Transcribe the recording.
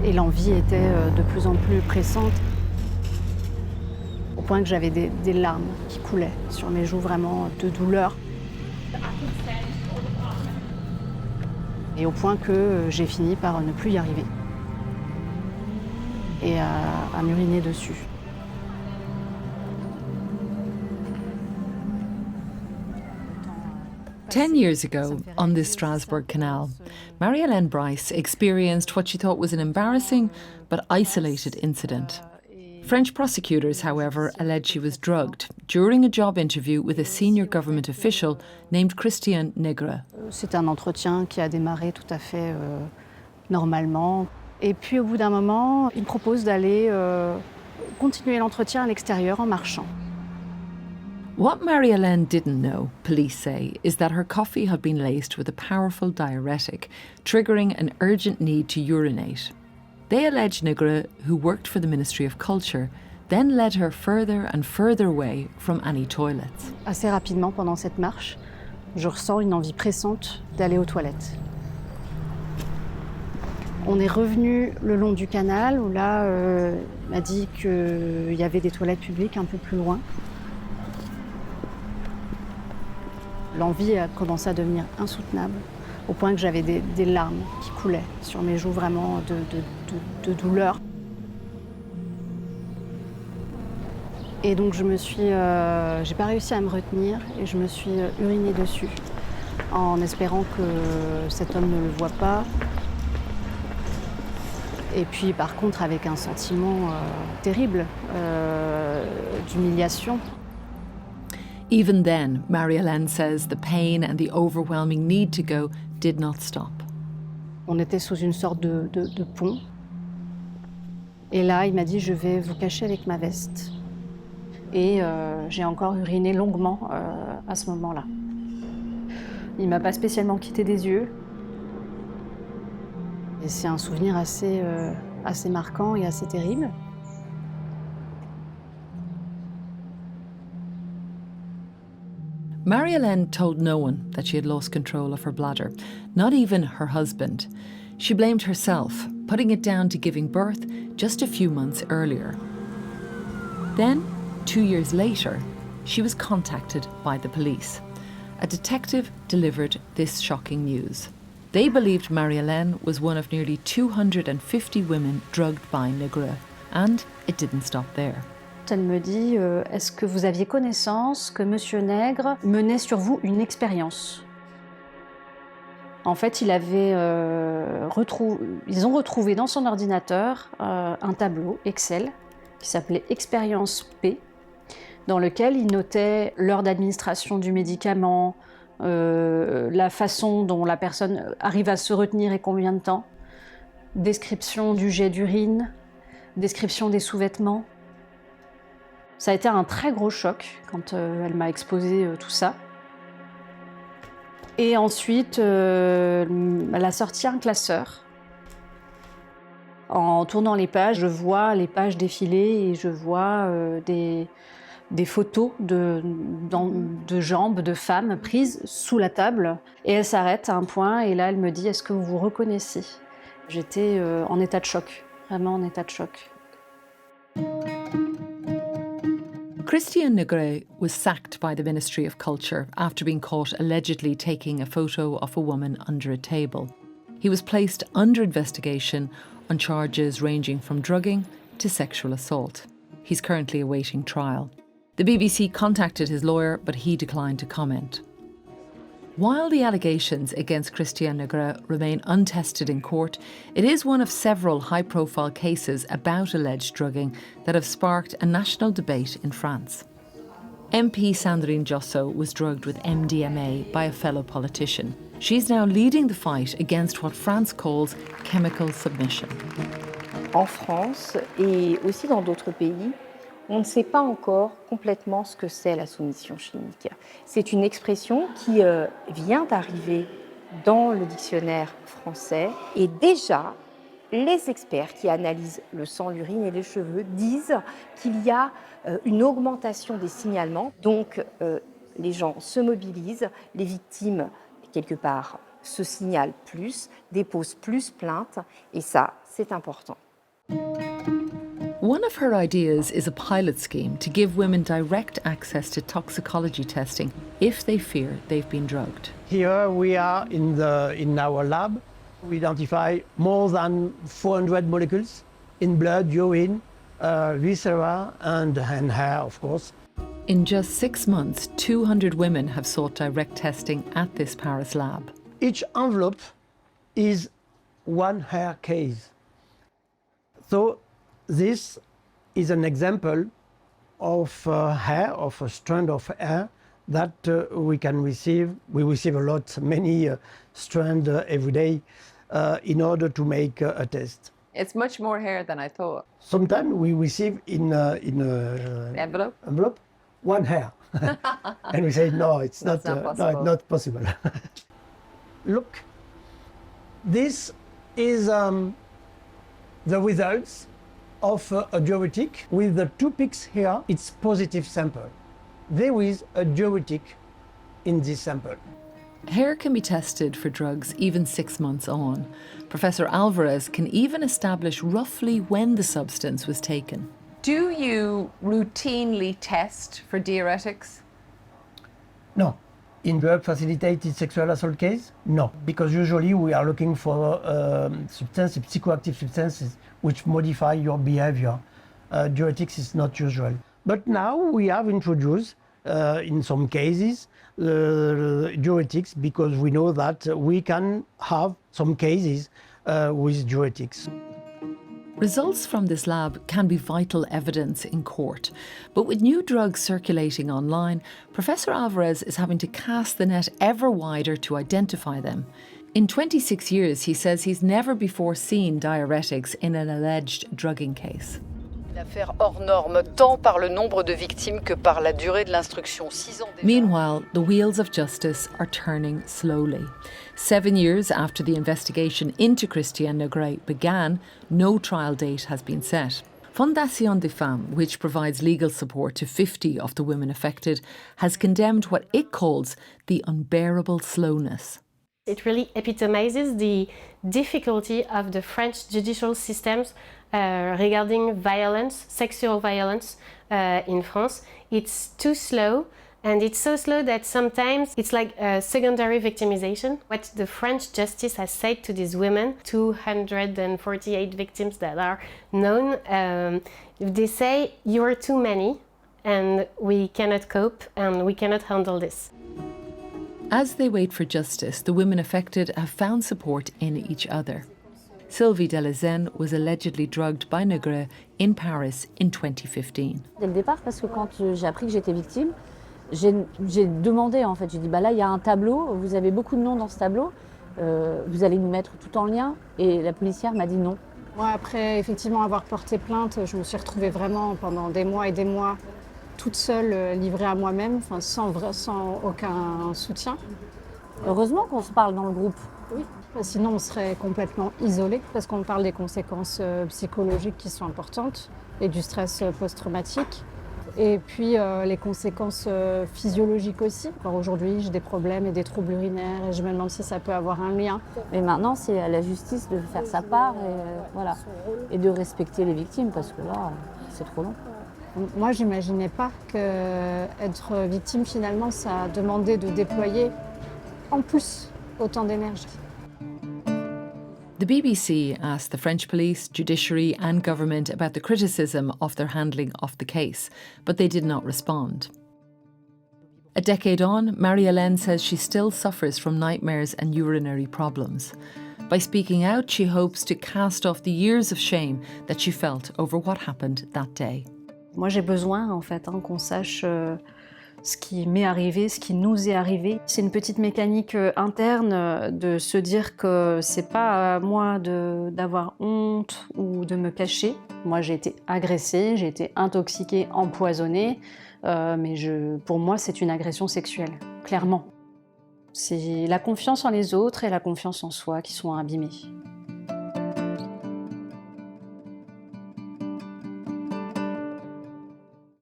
Et l'envie était de plus en plus pressante, au point que j'avais des larmes qui coulaient sur mes joues, vraiment de douleur. Et au point que j'ai fini par ne plus y arriver et à m'uriner dessus. 10 years ago, on this Strasbourg canal, Marie-Hélène Bryce experienced what she thought was an embarrassing but isolated incident. French prosecutors, however, alleged she was drugged during a job interview with a senior government official named Christian Negre. C'est un entretien qui a démarré tout à fait normalement. Et puis au bout d'un moment, il me propose d'aller continuer l'entretien à l'extérieur en marchant. What Marie-Hélène didn't know, police say, is that her coffee had been laced with a powerful diuretic, triggering an urgent need to urinate. They allege Negre, who worked for the Ministry of Culture, then led her further and further away from any toilets. Assez rapidement, pendant cette marche, je ressens une envie pressante d'aller aux toilettes. On est revenu le long du canal, où là, il m'a dit qu'il y avait des toilettes publiques un peu plus loin. L'envie a commencé à devenir insoutenable, au point que j'avais des larmes qui coulaient sur mes joues, vraiment de douleur. Et donc j'ai pas réussi à me retenir et je me suis urinée dessus, en espérant que cet homme ne le voie pas. Et puis par contre avec un sentiment terrible d'humiliation. Even then, Marie-Hélène says the pain and the overwhelming need to go did not stop. On était sous une sorte de pont. Et là, il m'a dit « Je vais vous cacher avec ma veste ». Et j'ai encore uriné longuement à ce moment-là. Il ne m'a pas spécialement quitté des yeux. Et c'est un souvenir assez marquant et assez terrible. Marie-Hélène told no one that she had lost control of her bladder, not even her husband. She blamed herself, putting it down to giving birth just a few months earlier. Then, 2 years later, she was contacted by the police. A detective delivered this shocking news. They believed Marie-Hélène was one of nearly 250 women drugged by Negre, and it didn't stop there. Elle me dit « Est-ce que vous aviez connaissance que Monsieur Nègre menait sur vous une expérience ?» En fait, ils ont retrouvé dans son ordinateur un tableau Excel qui s'appelait Expérience P, dans lequel il notait l'heure d'administration du médicament, la façon dont la personne arrive à se retenir et combien de temps, description du jet d'urine, description des sous-vêtements. Ça a été un très gros choc quand elle m'a exposé tout ça. Et ensuite, elle a sorti un classeur. En tournant les pages, je vois les pages défiler et je vois des photos de jambes de femmes prises sous la table. Et elle s'arrête à un point et là, elle me dit « Est-ce que vous vous reconnaissez ?» J'étais en état de choc, vraiment en état de choc. Christian Negre was sacked by the Ministry of Culture after being caught allegedly taking a photo of a woman under a table. He was placed under investigation on charges ranging from drugging to sexual assault. He's currently awaiting trial. The BBC contacted his lawyer, but he declined to comment. While the allegations against Christian Negre remain untested in court, it is one of several high-profile cases about alleged drugging that have sparked a national debate in France. MP Sandrine Josso was drugged with MDMA by a fellow politician. She's now leading the fight against what France calls chemical submission. En France et aussi dans d'autres pays, on ne sait pas encore complètement ce que c'est la soumission chimique. C'est une expression qui vient d'arriver dans le dictionnaire français et déjà, les experts qui analysent le sang, l'urine et les cheveux disent qu'il y a une augmentation des signalements. Donc, les gens se mobilisent, les victimes, quelque part, se signalent plus, déposent plus plainte, et ça, c'est important. One of her ideas is a pilot scheme to give women direct access to toxicology testing if they fear they've been drugged. Here we are in our lab. We identify more than 400 molecules in blood, urine, viscera, and hair, of course. In just 6 months, 200 women have sought direct testing at this Paris lab. Each envelope is one hair case. So this is an example of hair, of a strand of hair that we can receive. We receive a lot, many strands every day in order to make a test. It's much more hair than I thought. Sometimes we receive in a envelope one hair, and we say no, it's not possible. No, it's not possible. Look, this is the results of a diuretic. With the 2 peaks here, it's positive sample. There is a diuretic in this sample. Hair can be tested for drugs even 6 months on. Professor Alvarez can even establish roughly when the substance was taken. Do you routinely test for diuretics? No. In drug-facilitated sexual assault case, no. Because usually we are looking for substances, psychoactive substances, which modify your behavior. Diuretics is not usual. But now we have introduced, in some cases, diuretics, because we know that we can have some cases with diuretics. Results from this lab can be vital evidence in court. But with new drugs circulating online, Professor Alvarez is having to cast the net ever wider to identify them. In 26 years, he says he's never before seen diuretics in an alleged drugging case. L'affaire hors norme, tant par le nombre de victimes que par la durée de l'instruction. 6 ans déjà. Meanwhile, the wheels of justice are turning slowly. 7 years after the investigation into Christiane Nogré began, no trial date has been set. Fondation des Femmes, which provides legal support to 50 of the women affected, has condemned what it calls the unbearable slowness. It really epitomizes the difficulty of the French judicial systems regarding violence, sexual violence in France. It's too slow, and it's so slow that sometimes it's like a secondary victimization. What the French justice has said to these women, 248 victims that are known, they say, you are too many, and we cannot cope, and we cannot handle this. As they wait for justice, the women affected have found support in each other. Sylvie Delazen was allegedly drugged by Nogré in Paris in 2015. Dès le départ, parce que quand j'ai appris que j'étais victime, j'ai demandé en fait, j'ai dit bah là il y a un tableau, vous avez beaucoup de noms dans ce tableau, vous allez nous mettre tout en lien, et la policière m'a dit non. Moi après effectivement avoir porté plainte, je me suis retrouvée vraiment pendant des mois et des mois toute seule, livrée à moi-même, enfin, sans aucun soutien. Heureusement qu'on se parle dans le groupe. Oui, sinon on serait complètement isolés, parce qu'on parle des conséquences psychologiques qui sont importantes et du stress post-traumatique. Et puis les conséquences physiologiques aussi. Aujourd'hui, j'ai des problèmes et des troubles urinaires et je me demande si ça peut avoir un lien. Mais maintenant, c'est à la justice de faire sa part voilà, et de respecter les victimes, parce que là, c'est trop long. Moi, j'imaginais pas qu'être victime, finalement, ça demandait de déployer en plus autant d'énergie. The BBC asked the French police, judiciary and government about the criticism of their handling of the case, but they did not respond. A decade on, Marie-Hélène says she still suffers from nightmares and urinary problems. By speaking out, she hopes to cast off the years of shame that she felt over what happened that day. Moi, j'ai besoin, en fait, qu'on sache ce qui m'est arrivé, ce qui nous est arrivé. C'est une petite mécanique interne de se dire que c'est pas à moi d'avoir honte ou de me cacher. Moi, j'ai été agressée, j'ai été intoxiquée, empoisonnée, mais pour moi, c'est une agression sexuelle, clairement. C'est la confiance en les autres et la confiance en soi qui sont abîmées.